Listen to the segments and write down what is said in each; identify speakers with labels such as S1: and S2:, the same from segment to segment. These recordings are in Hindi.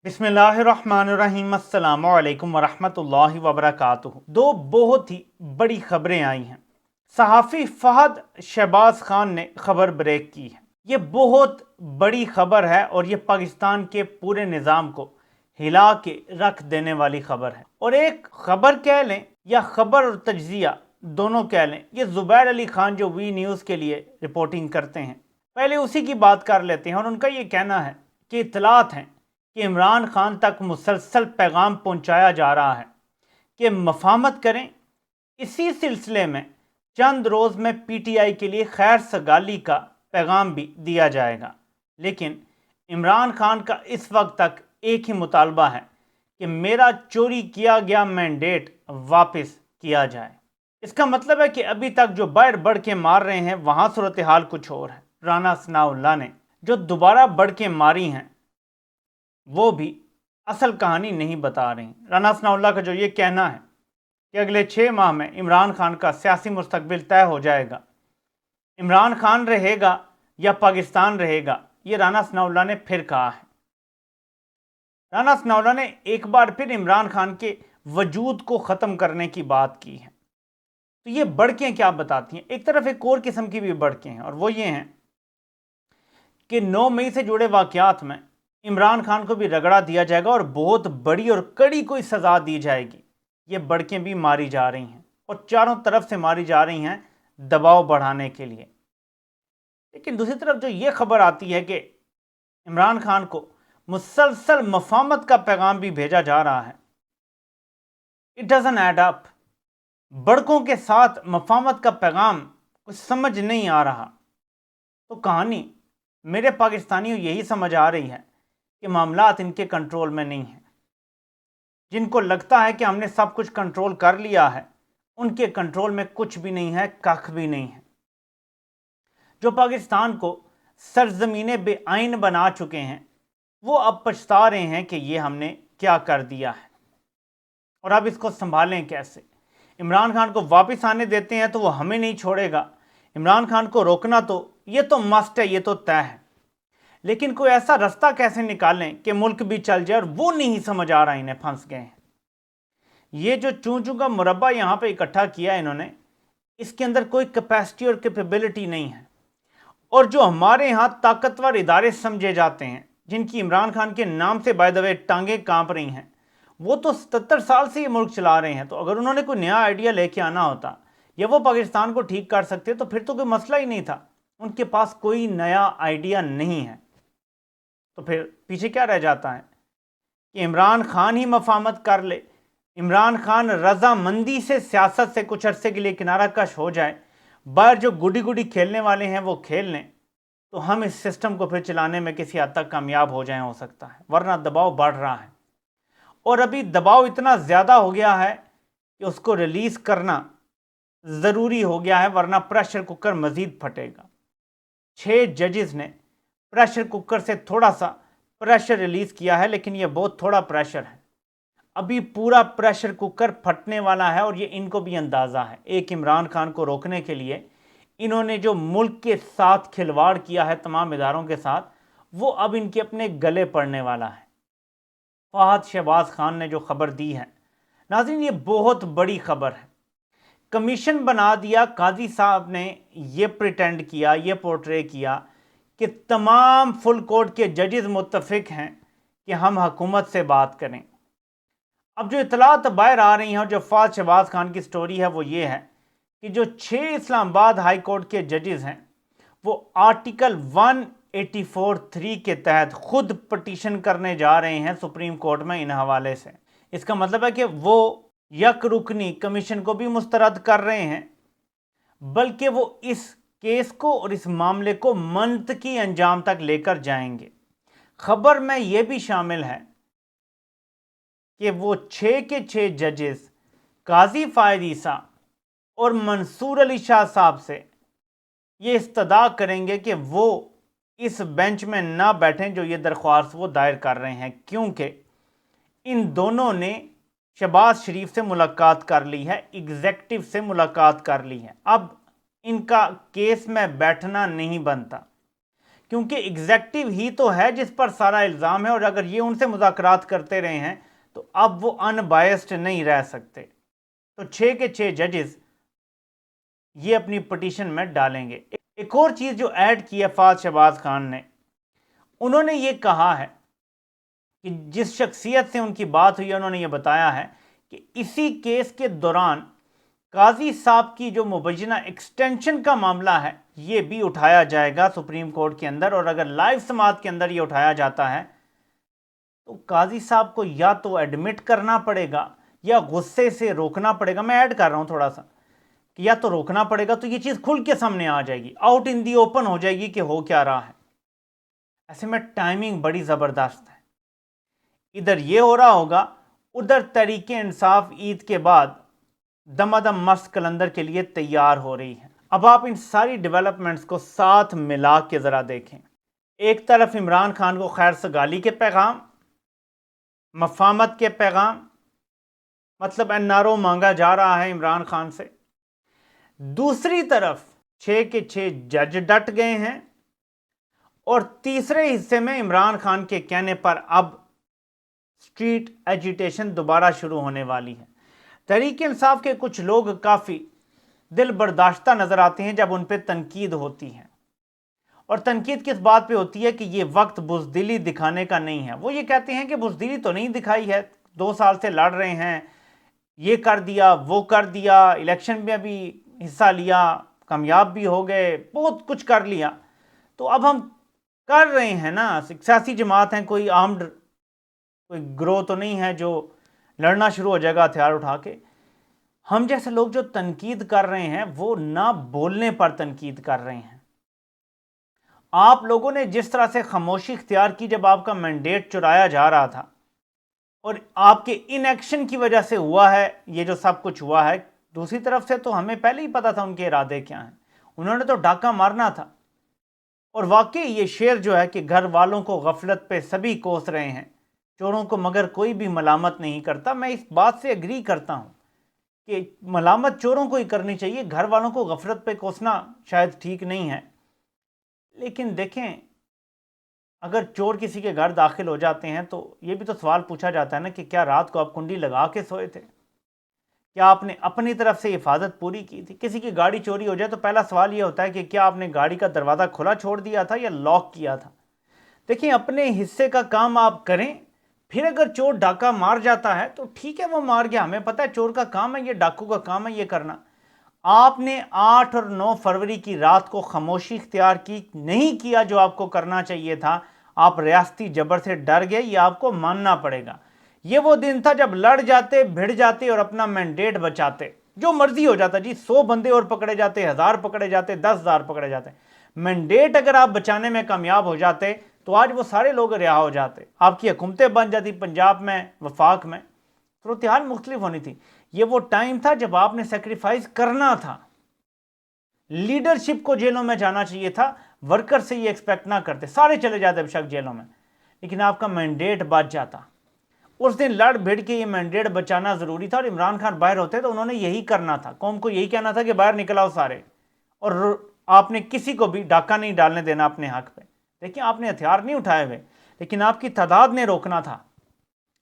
S1: बिस्मिल्लाहिर्रहमानिर्रहीम अस्सलामु अलैकुम वरहमतुल्लाहि वबरकातुहू। दो बहुत ही बड़ी खबरें आई हैं। सहाफ़ी फ़हद शहबाज खान ने खबर ब्रेक की है। ये बहुत बड़ी खबर है और ये पाकिस्तान के पूरे निज़ाम को हिला के रख देने वाली खबर है। और एक खबर कह लें या खबर और तज्जिया दोनों कह लें, ये ज़ुबैर अली खान जो वी न्यूज़ के लिए रिपोर्टिंग करते हैं, पहले उसी की बात कर लेते हैं। और उनका ये कहना है कि इत्तलात हैं कि इमरान खान तक मुसलसल पैगाम पहुंचाया जा रहा है कि मफाहमत करें। इसी सिलसिले में चंद रोज़ में पीटीआई के लिए खैर सगाली का पैगाम भी दिया जाएगा। लेकिन इमरान खान का इस वक्त तक एक ही मुतालबा है कि मेरा चोरी किया गया मैंडेट वापस किया जाए। इसका मतलब है कि अभी तक जो बाहर बढ़ के मार रहे हैं वहाँ सूरत हाल कुछ और है। राना सनाउल्लाह ने जो दोबारा बढ़ के मारी हैं वो भी असल कहानी नहीं बता रही। राना सनाउल्लाह का जो ये कहना है कि अगले 6 माह में इमरान खान का सियासी मुस्तकबिल तय हो जाएगा, इमरान खान रहेगा या पाकिस्तान रहेगा, ये राना सनाउल्लाह ने फिर कहा है। राना सनाउल्लाह ने एक बार फिर इमरान खान के वजूद को ख़त्म करने की बात की है। तो ये बढ़कें क्या बताती हैं? एक तरफ एक और किस्म की भी बढ़कें हैं और वो ये हैं कि 9 मई से जुड़े वाक़यात में इमरान खान को भी रगड़ा दिया जाएगा और बहुत बड़ी और कड़ी कोई सज़ा दी जाएगी। ये बढ़कें भी मारी जा रही हैं और चारों तरफ से मारी जा रही हैं दबाव बढ़ाने के लिए। लेकिन दूसरी तरफ जो ये खबर आती है कि इमरान खान को मुसलसल मफाहमत का पैगाम भी भेजा जा रहा है, इट डजंट ऐड अप। बढ़कों के साथ मफाहमत का पैगाम कुछ समझ नहीं आ रहा। तो कहानी मेरे पाकिस्तानियों यही समझ आ रही है कि मामलात इनके कंट्रोल में नहीं है। जिनको लगता है कि हमने सब कुछ कंट्रोल कर लिया है, उनके कंट्रोल में कुछ भी नहीं है, कख भी नहीं है। जो पाकिस्तान को सरजमीने बेआइन बना चुके हैं वो अब पछता रहे हैं कि ये हमने क्या कर दिया है और अब इसको संभालें कैसे। इमरान खान को वापस आने देते हैं तो वो हमें नहीं छोड़ेगा। इमरान खान को रोकना तो ये तो मस्ट है, ये तो तय है। लेकिन कोई ऐसा रास्ता कैसे निकालें कि मुल्क भी चल जाए, और वो नहीं समझ आ रहा। इन्हें फंस गए हैं। ये जो चूं चूं का मुरब्बा यहाँ पे इकट्ठा किया है इन्होंने, इसके अंदर कोई कैपेसिटी और कैपेबिलिटी नहीं है। और जो हमारे यहाँ ताकतवर इदारे समझे जाते हैं, जिनकी इमरान खान के नाम से बाय द वे टांगे कांप रही हैं, वो तो 77 साल से ये मुल्क चला रहे हैं। तो अगर उन्होंने कोई नया आइडिया लेके आना होता या वो पाकिस्तान को ठीक कर सकते तो फिर तो कोई मसला ही नहीं था। उनके पास कोई नया आइडिया नहीं है। तो फिर पीछे क्या रह जाता है कि इमरान खान ही मफाहमत कर ले, इमरान खान रजामंदी से सियासत से कुछ अरसे के लिए किनारा कश हो जाए, बाहर जो गुडी गुडी खेलने वाले हैं वो खेल लें, तो हम इस सिस्टम को फिर चलाने में किसी हद तक कामयाब हो जाएं, हो सकता है। वरना दबाव बढ़ रहा है और अभी दबाव इतना ज़्यादा हो गया है कि उसको रिलीज़ करना ज़रूरी हो गया है, वरना प्रेशर कुकर मज़ीद फटेगा। 6 जजेस ने प्रेशर कुकर से थोड़ा सा प्रेशर रिलीज़ किया है, लेकिन यह बहुत थोड़ा प्रेशर है। अभी पूरा प्रेशर कुकर फटने वाला है और ये इनको भी अंदाज़ा है। एक इमरान खान को रोकने के लिए इन्होंने जो मुल्क के साथ खिलवाड़ किया है तमाम इदारों के साथ, वो अब इनके अपने गले पड़ने वाला है। फहद शहबाज खान ने जो खबर दी है, नाज़रीन, ये बहुत बड़ी खबर है। कमीशन बना दिया। काजी साहब ने ये प्रिटेंड किया, ये पोर्ट्रे किया कि तमाम फुल कोर्ट के जजेस मुत्तफिक हैं कि हम हुकूमत से बात करें। अब जो इतलात बाहर आ रही हैं और जो फहद शहबाज खान की स्टोरी है वो ये है कि जो 6 इस्लामाबाद हाई कोर्ट के जजेस हैं वो आर्टिकल 184(3) के तहत खुद पटिशन करने जा रहे हैं सुप्रीम कोर्ट में इन हवाले से। इसका मतलब है कि वो यक रुकनी कमीशन को भी मुस्तरद कर रहे हैं, बल्कि वो इस केस को और इस मामले को मंतकी अंजाम तक लेकर जाएंगे। खबर में ये भी शामिल है कि वो 6 के 6 जजेस काजी फायद ईसा और मंसूर अली शाह साहब से ये इस्तदा करेंगे कि वो इस बेंच में ना बैठें जो ये दरख्वास्त वो दायर कर रहे हैं, क्योंकि इन दोनों ने शहबाज शरीफ से मुलाकात कर ली है, एग्जेक्टिव से मुलाकात कर ली है। अब इनका केस में बैठना नहीं बनता, क्योंकि एग्जेक्टिव ही तो है जिस पर सारा इल्ज़ाम है, और अगर ये उनसे मुज़ाकरात करते रहे हैं तो अब वो अनबायस्ड नहीं रह सकते। तो 6 के 6 जजेस ये अपनी पिटीशन में डालेंगे। एक और चीज़ जो ऐड की है फाद शहबाज खान ने, उन्होंने ये कहा है कि जिस शख्सियत से उनकी बात हुई है, उन्होंने ये बताया है कि इसी केस के दौरान काजी साहब की जो मुबैना एक्सटेंशन का मामला है ये भी उठाया जाएगा सुप्रीम कोर्ट के अंदर, और अगर लाइव समात के अंदर ये उठाया जाता है तो काजी साहब को या तो एडमिट करना पड़ेगा या गुस्से से रोकना पड़ेगा। मैं ऐड कर रहा हूं थोड़ा सा कि या तो रोकना पड़ेगा, तो ये चीज़ खुल के सामने आ जाएगी, आउट इन दी ओपन हो जाएगी कि हो क्या रहा है। ऐसे में टाइमिंग बड़ी ज़बरदस्त है, इधर ये हो रहा होगा, उधर तरीके इंसाफ ईद के बाद दमादम मस्त कलंदर के लिए तैयार हो रही है। अब आप इन सारी डेवलपमेंट्स को साथ मिला के ज़रा देखें। एक तरफ इमरान खान को खैर सगाली के पैगाम, मफामत के पैगाम, मतलब एनआरओ मांगा जा रहा है इमरान खान से। दूसरी तरफ 6 के 6 जज डट गए हैं, और तीसरे हिस्से में इमरान खान के कहने पर अब स्ट्रीट एजिटेशन दोबारा शुरू होने वाली है। तहरीक इंसाफ के कुछ लोग काफ़ी दिल बर्दाश्ता नज़र आते हैं जब उन पर तनकीद होती है, और तनकीद किस बात पे होती है कि ये वक्त बुज़दिली दिखाने का नहीं है। वो ये कहते हैं कि बुज़दिली तो नहीं दिखाई है, 2 साल से लड़ रहे हैं, ये कर दिया वो कर दिया, इलेक्शन में भी हिस्सा लिया, कामयाब भी हो गए, बहुत कुछ कर लिया, तो अब हम कर रहे हैं ना, सियासी जमात हैं, कोई आर्म्ड कोई ग्रोह तो नहीं है जो लड़ना शुरू हो जाएगा हथियार उठा के। हम जैसे लोग जो तनकीद कर रहे हैं वो ना बोलने पर तनकीद कर रहे हैं। आप लोगों ने जिस तरह से खामोशी इख्तियार की जब आपका मैंडेट चुराया जा रहा था, और आपके इनएक्शन की वजह से हुआ है ये जो सब कुछ हुआ है। दूसरी तरफ से तो हमें पहले ही पता था उनके इरादे क्या हैं, उन्होंने तो डाका मारना था। और वाकई ये शेर जो है कि घर वालों को गफलत पे सभी कोस रहे हैं, चोरों को मगर कोई भी मलामत नहीं करता। मैं इस बात से एग्री करता हूँ कि मलामत चोरों को ही करनी चाहिए, घर वालों को गफलत पे कोसना शायद ठीक नहीं है। लेकिन देखें, अगर चोर किसी के घर दाखिल हो जाते हैं तो ये भी तो सवाल पूछा जाता है ना कि क्या रात को आप कुंडी लगा के सोए थे? क्या आपने अपनी तरफ से हिफाजत पूरी की थी? किसी की गाड़ी चोरी हो जाए तो पहला सवाल ये होता है कि क्या आपने गाड़ी का दरवाज़ा खुला छोड़ दिया था या लॉक किया था? देखिए, अपने हिस्से का काम आप करें, फिर अगर चोर डाका मार जाता है तो ठीक है, वो मार गया, हमें पता है चोर का काम है, ये डाकू का काम है ये करना। आपने 8 और 9 फरवरी की रात को खामोशी इख्तियार की, नहीं किया जो आपको करना चाहिए था। आप रियासती जबर से डर गए, ये आपको मानना पड़ेगा। ये वो दिन था जब लड़ जाते, भिड़ जाते और अपना मैंडेट बचाते, जो मर्जी हो जाता जी, 100 बंदे और पकड़े जाते, 1000 पकड़े जाते, 10,000 पकड़े जाते, मैंडेट अगर आप बचाने में कामयाब हो जाते तो आज वो सारे लोग रिहा हो जाते, आपकी हुकूमतें बन जाती पंजाब में, वफाक में, सूरत हाल मुख्तलिफ होनी थी। ये वो टाइम था जब आपने सेक्रीफाइस करना था। लीडरशिप को जेलों में जाना चाहिए था, वर्कर से ये एक्सपेक्ट ना करते, सारे चले जाते बेशक जेलों में, लेकिन आपका मैंडेट बच जाता। उस दिन लड़ भिड़ के ये मैंडेट बचाना जरूरी था, और इमरान खान बाहर होते तो उन्होंने यही करना था, कौम को यही कहना था कि बाहर निकल आओ सारे, और आपने किसी को भी डाका नहीं डालने देना अपने हक पे। देखिए, आपने हथियार नहीं उठाए हुए, लेकिन आपकी तादाद ने रोकना था,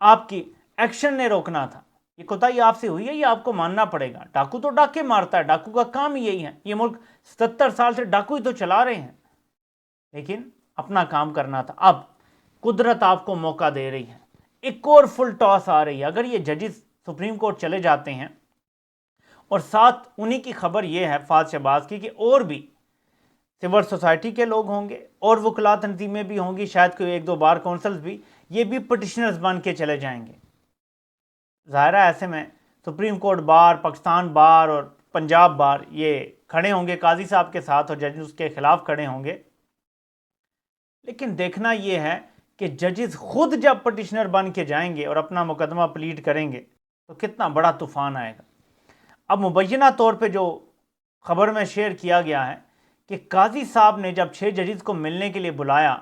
S1: आपकी एक्शन ने रोकना था। ये कोताही आपसे हुई है, ये आपको मानना पड़ेगा। डाकू तो डाके मारता है, डाकू का काम ही यही है, ये मुल्क 77 साल से डाकू ही तो चला रहे हैं, लेकिन अपना काम करना था। अब कुदरत आपको मौका दे रही है, एक और फुल टॉस आ रही है। अगर ये जजेस सुप्रीम कोर्ट चले जाते हैं, और साथ उन्हीं की खबर ये है फाद शहबाज की कि और भी सिविल सोसाइटी के लोग होंगे और वकला तंजीमें भी होंगी, शायद कोई 1-2 बार काउंसिल्स भी, ये भी पटिशनर्स बन के चले जाएंगे। ज़ाहिर है ऐसे में सुप्रीम कोर्ट बार, पाकिस्तान बार और पंजाब बार ये खड़े होंगे काजी साहब के साथ, और जजेस उसके खिलाफ खड़े होंगे। लेकिन देखना ये है कि जजेस खुद जब पटिशनर बन के जाएंगे और अपना मुकदमा प्लीड करेंगे तो कितना बड़ा तूफान आएगा। अब मुबैना तौर पे जो खबर में शेयर किया गया है कि काजी साहब ने जब 6 जजेस को मिलने के लिए बुलाया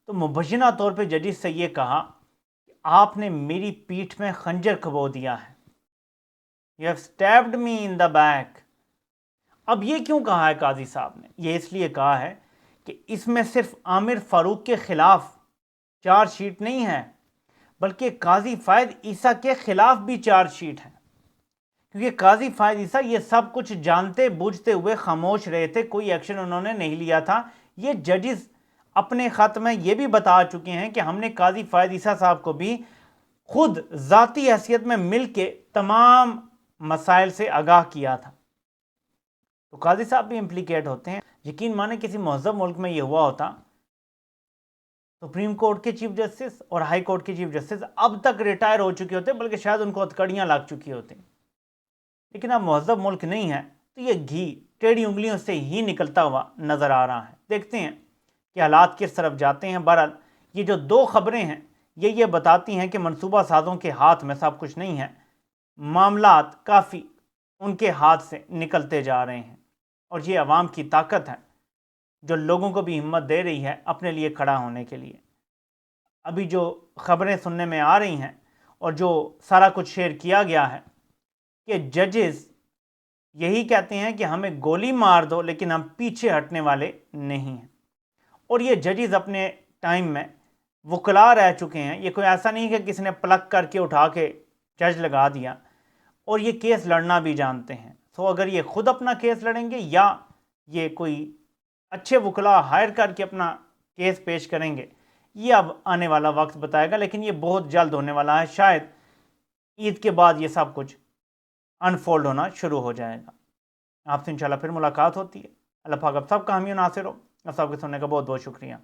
S1: तो मुबैना तौर पे जजेस से ये कहा कि आपने मेरी पीठ में खंजर खबो दिया है, you have stabbed me in the back. अब ये क्यों कहा है काजी साहब ने? ये इसलिए कहा है कि इसमें सिर्फ आमिर फारूक के खिलाफ चार्जशीट नहीं है, बल्कि काजी फायद ईसा के खिलाफ भी चार्जशीट है। क्योंकि काजी फायद ईसा ये सब कुछ जानते बूझते हुए खामोश रहे थे, कोई एक्शन उन्होंने नहीं लिया था। ये जजेस अपने खत में ये भी बता चुके हैं कि हमने काजी फायद ईसा साहब को भी खुद जाती हैसियत में मिल के तमाम मसाइल से आगाह किया था। तो काजी साहब भी इम्प्लीकेट होते हैं। यकीन माने किसी महज़ब मुल्क में ये हुआ होता, सुप्रीम कोर्ट के चीफ जस्टिस और हाई कोर्ट के चीफ जस्टिस अब तक रिटायर हो चुके होते, बल्कि शायद उनको हथकड़ियाँ लग चुकी होती। लेकिन अब महज़ब मुल्क नहीं है, तो ये घी टेढ़ी उंगलियों से ही निकलता हुआ नज़र आ रहा है। देखते हैं कि हालात किस तरफ जाते हैं। बहरहाल ये जो दो खबरें हैं ये बताती हैं कि मनसूबा साजों के हाथ में सब कुछ नहीं है, मामलात काफ़ी उनके हाथ से निकलते जा रहे हैं। और ये अवाम की ताकत है जो लोगों को भी हिम्मत दे रही है अपने लिए खड़ा होने के लिए। अभी जो खबरें सुनने में आ रही हैं और जो सारा कुछ शेयर किया गया है कि जजेस यही कहते हैं कि हमें गोली मार दो, लेकिन हम पीछे हटने वाले नहीं हैं। और ये जजेस अपने टाइम में वकला रह चुके हैं। ये कोई ऐसा नहीं कि किसी ने प्लग करके उठा के जज लगा दिया, और ये केस लड़ना भी जानते हैं। तो अगर ये खुद अपना केस लड़ेंगे या ये कोई अच्छे वकला हायर करके अपना केस पेश करेंगे, ये अब आने वाला वक्त बताएगा। लेकिन ये बहुत जल्द होने वाला है। शायद ईद के बाद ये सब कुछ अनफोल्ड होना शुरू हो जाएगा। आपसे इंशाल्लाह फिर मुलाकात होती है। अल्लाह पाक आप सबका हामी नासिर हो। आप सबके सुनने का बहुत बहुत शुक्रिया।